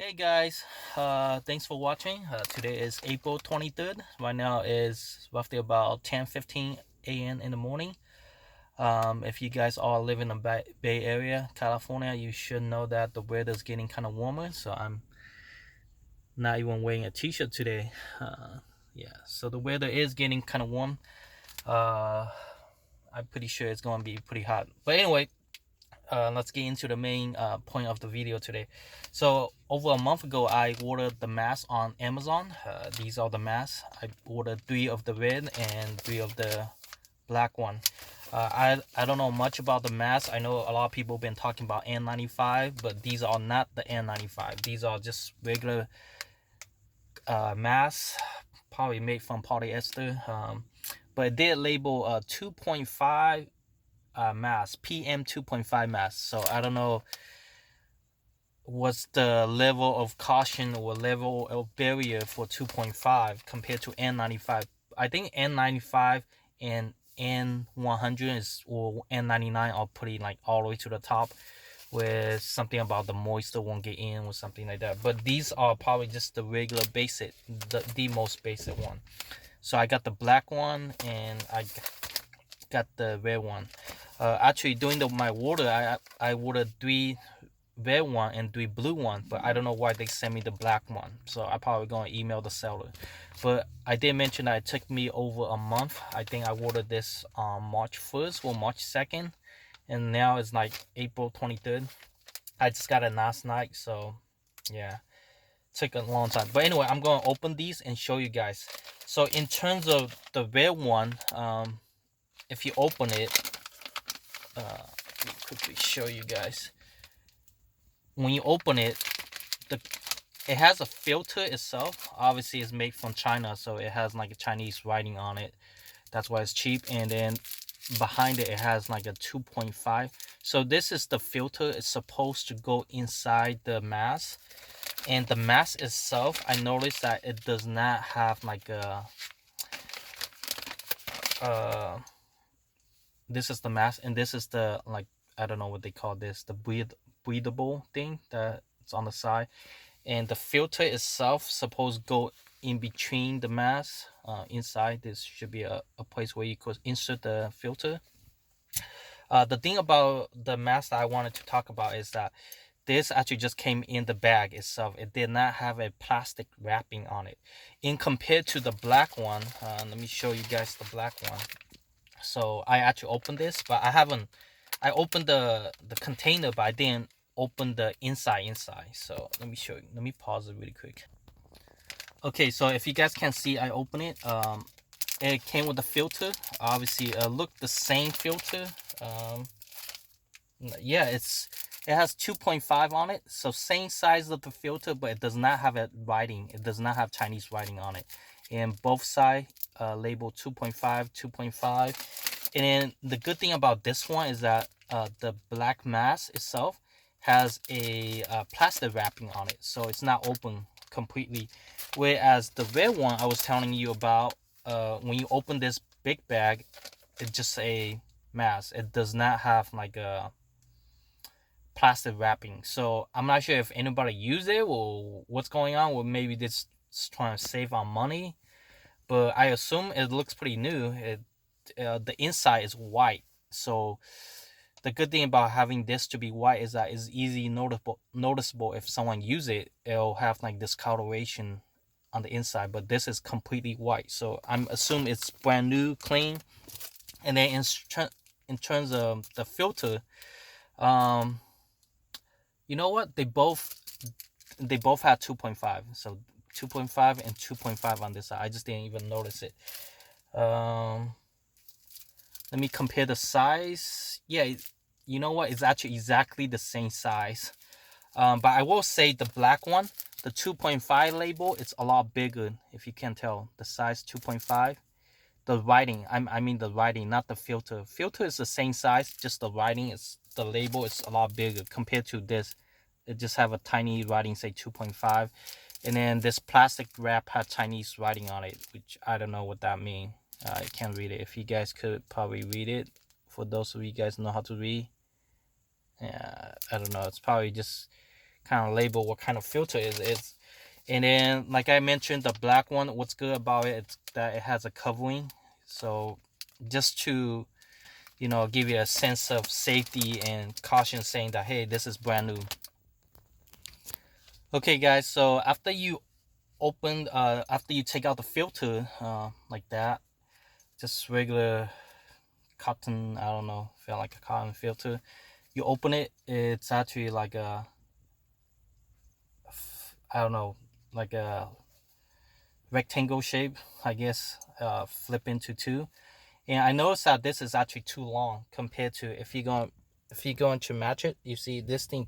Hey guys, thanks for watching. Today is April 23rd. Right now is roughly about 10:15 a.m. in the morning. If you guys all live in the Bay Area, California, you should know that the weather is getting kind of warmer. So I'm not even wearing a t-shirt today. Uh, yeah, so the weather is getting kind of warm. Uh, I'm pretty sure it's going to be pretty hot. But anyway, let's get into the main point of the video today. So over a month ago, I ordered the mask on Amazon. These are the masks. I ordered 3 of the red and 3 of the black one. I don't know much about the mask. I know a lot of people have been talking about N95, but these are not the N95. These are just regular masks, probably made from polyester. But it did label 2.5 mass, PM 2.5 mass. So I don't know what's the level of caution or level of barrier for 2.5 compared to N95. I think N95 and N100 is or N99 are pretty like all the way to the top, with something about the moisture won't get in or something like that. But these are probably just the regular basic, the most basic one. So I got the black one and I got the red one. Actually, during my order, I ordered 3 red one and 3 blue one, but I don't know why they sent me the black one. So I probably gonna email the seller. But I did mention that it took me over a month. I think I ordered this on March 1st or March 2nd, and now it's like April 23rd. I just got it last night, so yeah, took a long time. But anyway, I'm gonna open these and show you guys. So in terms of the red one, if you open it, let me quickly show you guys. When you open it, the it has a filter itself. Obviously, it's made from China, so it has like a Chinese writing on it. That's why it's cheap. And then behind it, it has like a 2.5. So this is the filter. It's supposed to go inside the mask. And the mask itself, I noticed that it does not have like a this is the mask, and this is the, like, I don't know what they call this, the breathable thing that's on the side. And the filter itself supposed to go in between the mask. Inside this should be a place where you could insert the filter. The thing about the mask that I wanted to talk about is that this actually just came in the bag itself. It did not have a plastic wrapping on it. In compared to the black one, let me show you guys the black one. So I actually opened this, but I haven't. I opened the container, but I didn't open the inside. So let me show you. Let me pause it really quick. Okay, so if you guys can see, I open it. It came with a filter. Obviously, look, the same filter. Um, yeah, it has 2.5 on it, so same size of the filter, but it does not have a writing. It does not have Chinese writing on it. And both sides label 2.5, 2.5. And then the good thing about this one is that the black mask itself has a plastic wrapping on it, so it's not open completely. Whereas the red one I was telling you about, when you open this big bag, it's just a mask. It does not have like a plastic wrapping. So I'm not sure if anybody use it or what's going on, or maybe this is trying to save on money. But I assume it looks pretty new. The inside is white, so the good thing about having this to be white is that it's easy noticeable. If someone use it, it'll have like this coloration on the inside, but this is completely white, so I'm assuming it's brand new, clean. And then in terms of the filter, um you know what, they both had 2.5, so 2.5 and 2.5 on this side. I just didn't even notice it. Let me compare the size. Yeah, you know what, it's actually exactly the same size. But I will say the black one, the 2.5 label, it's a lot bigger. If you can tell the size 2.5. The writing, I mean the writing, not the filter. Filter is the same size, just the writing is, the label is a lot bigger compared to this. It just have a tiny writing, say 2.5. And then this plastic wrap had Chinese writing on it, which I don't know what that means. I can't read it. If you guys could probably read it, for those of you guys know how to read. Yeah, I don't know. It's probably just kind of label what kind of filter it is. And then, like I mentioned, the black one, what's good about it is that it has a covering. So just to, give you a sense of safety and caution, saying that, hey, this is brand new. Okay, guys, so after you take out the filter, like that, just regular cotton, I don't know, feel like a cotton filter. You open it, it's actually like a, I don't know, like a rectangle shape, I guess, flip into two. And I noticed that this is actually too long compared to if you're going to match it. You see this thing,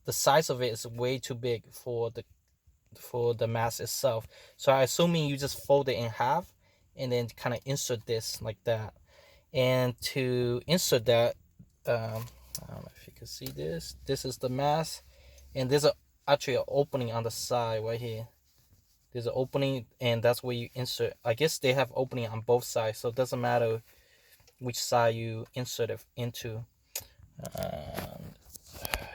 the size of it is way too big for the mask itself. So I assuming you just fold it in half and then kind of insert this like that. And to insert that, I don't know if you can see this. This is the mask, and there's actually an opening on the side right here. There's an opening, and that's where you insert. I guess they have opening on both sides, so it doesn't matter which side you insert it into.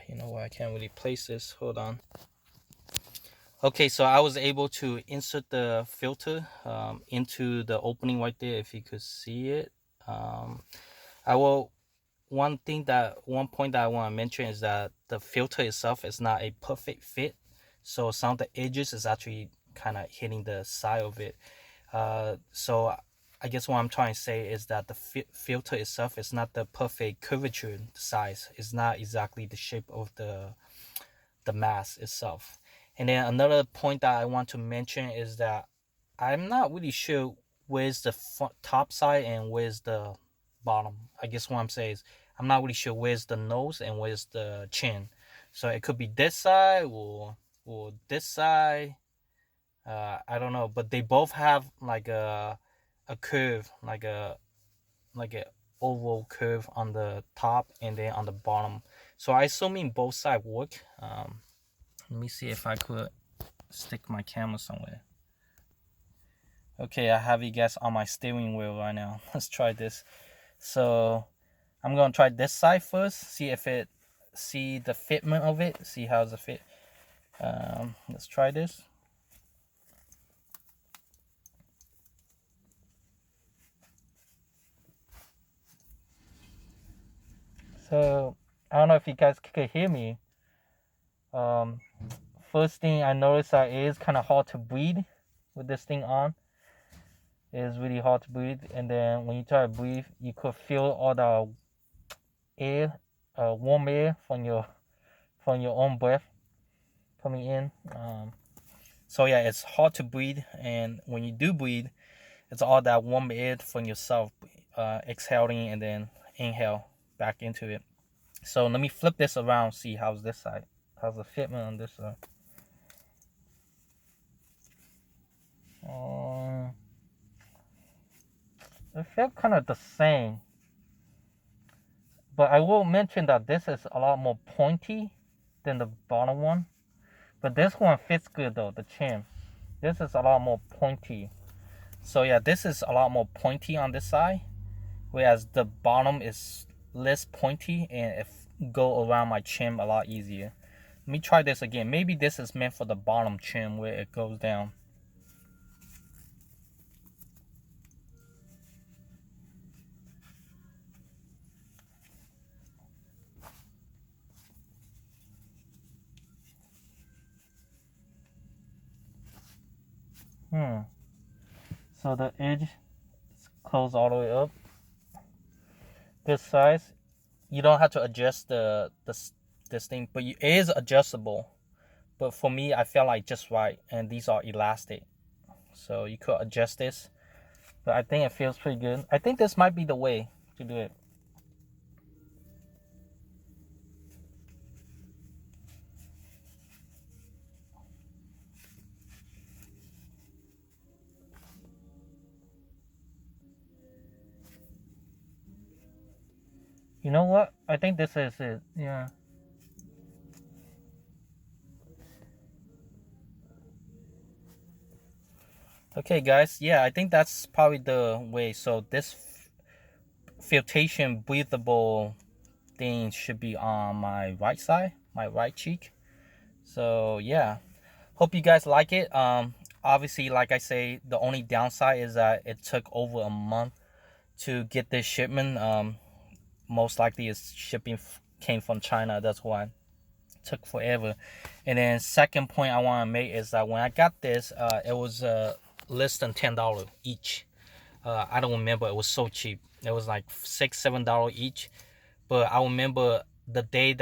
You know what? I can't really place this. Hold on. Okay, so I was able to insert the filter into the opening right there. If you could see it, I will. One point that I want to mention is that the filter itself is not a perfect fit. So some of the edges is actually kind of hitting the side of it. So I guess what I'm trying to say is that the filter itself is not the perfect curvature size. It's not exactly the shape of the mask itself. And then another point that I want to mention is that I'm not really sure where's the top side and where's the bottom. I guess what I'm saying is I'm not really sure where's the nose and where's the chin. So it could be this side or this side. I don't know, but they both have like a curve, like a oval curve on the top and then on the bottom. So I assuming both sides work. Let me see if I could stick my camera somewhere. Okay, I have you guys on my steering wheel right now. Let's try this. So I'm gonna try this side first, see the fitment of it, see how's it fit. Let's try this. So I don't know if you guys could hear me. First thing I noticed that it is kind of hard to breathe with this thing on. It is really hard to breathe, and then when you try to breathe, you could feel all the air, warm air from your own breath coming in. So yeah, it's hard to breathe, and when you do breathe, it's all that warm air from yourself exhaling and then inhale back into it. So let me flip this around, see how's this side, how's the fitment on this side. It felt kind of the same, but I will mention that this is a lot more pointy than the bottom one. But this one fits good though, the chin. This is a lot more pointy. So yeah, this is a lot more pointy on this side, whereas the bottom is less pointy and it go around my chin a lot easier. Let me try this again. Maybe this is meant for the bottom chin where it goes down. So the edge is closed all the way up. This size, you don't have to adjust this thing, but it is adjustable. But for me, I felt like just right, and these are elastic, so you could adjust this. But I think it feels pretty good. I think this might be the way to do it. You know what? I think this is it. Yeah. Okay, guys. Yeah, I think that's probably the way. So this filtration breathable thing should be on my right side, my right cheek. So yeah, hope you guys like it. Obviously, like I say, the only downside is that it took over a month to get this shipment. Most likely it's shipping came from China. That's why it took forever. And then second point I want to make is that when I got this, it was less than $10 each. I don't remember. It was so cheap. It was like $6-7 each. But I remember the day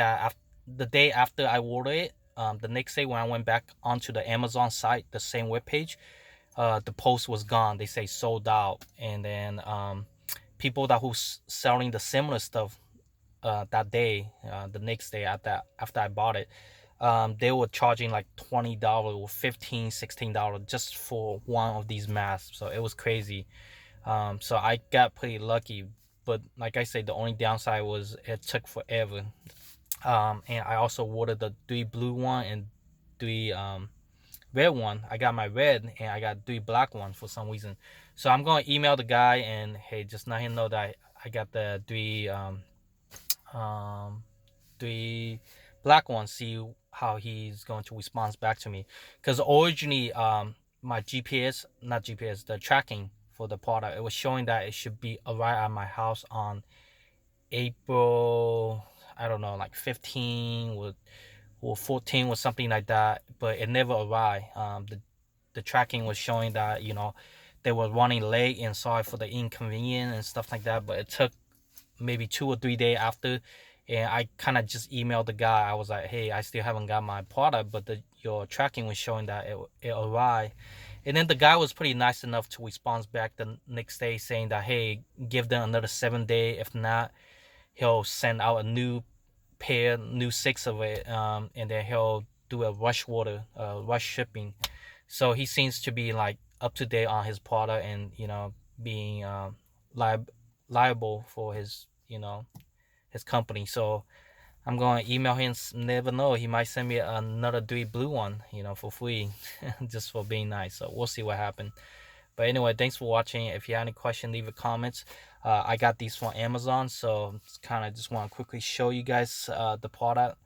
after I ordered it, the next day when I went back onto the Amazon site, the same webpage, the post was gone. They say sold out, and then people that who's selling the similar stuff that day, the next day after I bought it, they were charging like $20 or $15-16 just for one of these masks. So it was crazy. So I got pretty lucky, but like I said, the only downside was it took forever. And I also ordered the 3 blue one and 3 red one. I got my red and I got 3 black one for some reason. So I'm gonna email the guy and hey, just let him know that I got the 3 black ones. See how he's going to respond back to me. Because originally, my GPS, not GPS, the tracking for the product, it was showing that it should be arrive at my house on April, I don't know, like 15 or 14 or something like that, but it never arrived. The tracking was showing that they were running late and sorry for the inconvenience and stuff like that, but it took maybe 2 or 3 days after, and I kind of just emailed the guy. I was like, hey, I still haven't got my product, but your tracking was showing that it arrived. And then the guy was pretty nice enough to respond back the next day saying that, hey, give them another 7 days. If not, he'll send out a new pair, new 6 of it, and then he'll do a rush shipping. So he seems to be like up to date on his product and being liable for his company. So I'm going to email him. Never know, he might send me another 3 blue one, for free, just for being nice. So we'll see what happens. But anyway, thanks for watching. If you have any question, leave a comments. I got these from Amazon, so kind of just want to quickly show you guys the product.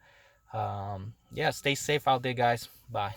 Yeah, stay safe out there, guys. Bye.